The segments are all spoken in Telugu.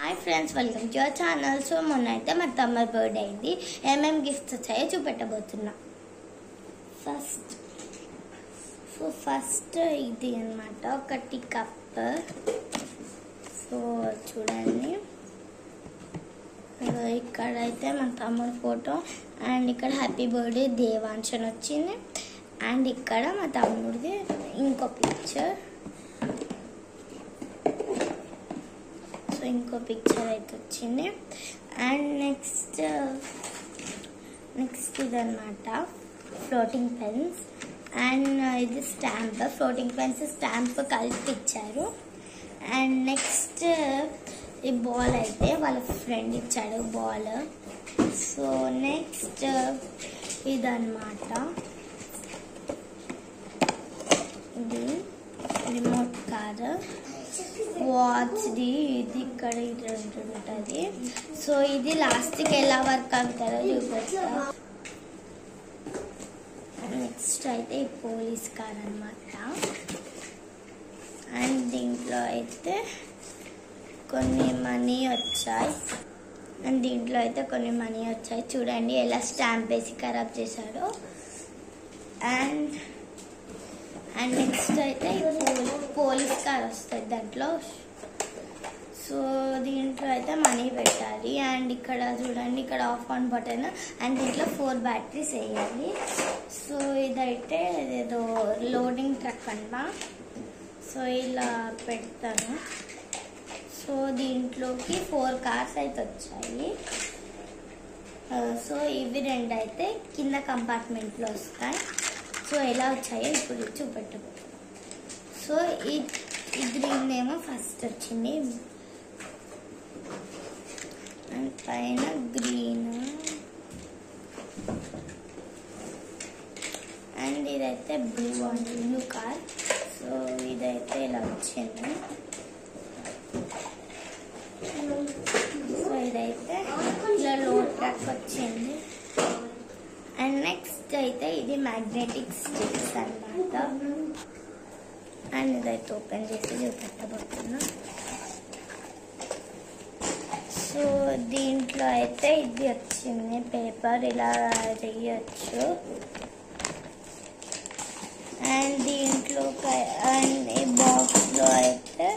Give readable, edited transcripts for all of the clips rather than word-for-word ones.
Hi friends, welcome to our channel. So మొన్న అయితే మా తమ్ముడి బర్త్డే అయింది. ఏమేమి గిఫ్ట్స్ వచ్చాయో చూపెట్టబోతున్నా. ఫస్ట్ ఇది అన్నమాట, ఒకటి కప్. సో చూడండి, ఇక్కడైతే మా తమ్ముడి ఫోటో అండ్ ఇక్కడ హ్యాపీ బర్త్డే దేవాంశ్ అని వచ్చింది. అండ్ ఇక్కడ మా తమ్ముడిది ఇంకో పిక్చర్. సో ఇంకో పిక్చర్ అయితే వచ్చింది. అండ్ నెక్స్ట్ ఇదన్నమాట ఫ్లోటింగ్ పెన్స్. అండ్ ఇది స్టాంప్, ఫ్లోటింగ్ పెన్స్ స్టాంప్ కలిపి ఇచ్చారు. అండ్ నెక్స్ట్ ఈ బాల్ అయితే వాళ్ళ ఫ్రెండ్ ఇచ్చాడు బాల్. సో నెక్స్ట్ ఇదన్నమాట, ఇది రిమోట్ కార్. వాచ్ది ఇది ఇక్కడ ఇది ఉంటుంది. సో ఇది లాస్ట్కి ఎలా వర్క్ అవుతారో చూపిస్తా. నెక్స్ట్ అయితే ఈ పోలీస్ కార్ అన్నమాట. అండ్ దీంట్లో అయితే కొన్ని మనీ వచ్చాయి. చూడండి ఎలా స్టాంప్ వేసి ఖరాబ్ చేశాడో. అండ్ నెక్స్ట్ అయితే పోలీస్ కార్ వస్తుంది దాంట్లో. సో దీంట్లో అయితే మనీ పెట్టాలి. అండ్ ఇక్కడ చూడండి, ఇక్కడ ఆఫ్ ఆన్ బటన్. అండ్ దీంట్లో 4 బ్యాటరీస్ వేయాలి. సో ఇదైతే ఏదో లోడింగ్ ట్రక్ అంట. సో ఇలా పెడతాను. సో దీంట్లోకి 4 కార్స్ అయితే వచ్చాయి. సో ఇవి 2 అయితే కింద కంపార్ట్మెంట్లో వస్తాయి. సో ఎలా వచ్చాయో ఇప్పుడు చూపెట్టబోతున్నాను. సో ఈ గ్రీన్ ఏమో ఫస్ట్ వచ్చింది. అండ్ పైన గ్రీన్. అండ్ ఇదైతే బ్లూ కార్. సో ఇదైతే ఇలా వచ్చింది. సో ఇదైతే ఇలా లోడ్ ట్రక్ వచ్చింది. అండ్ నెక్స్ట్ అయితే ఇది మ్యాగ్నెటిక్ స్టిక్స్ అన్నమాట. అండ్ ఇదైతే ఓపెన్ చేసి చూపెట్టబోతున్నా. సో దీంట్లో అయితే ఇది వచ్చింది పేపర్, ఇలా చేయొచ్చు. అండ్ దీంట్లో అండ్ ఈ బాక్స్లో అయితే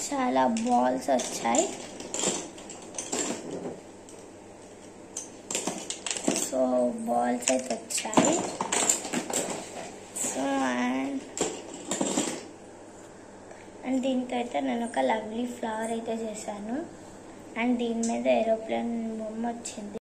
చాలా బాల్స్ వచ్చాయి. సో బాల్స్ అయితే వచ్చాయి. సో అండ్ దీంతో అయితే నేను ఒక లవ్లీ ఫ్లవర్ అయితే చేశాను. అండ్ దీని మీద ఏరోప్లేన్ బొమ్మ వచ్చింది.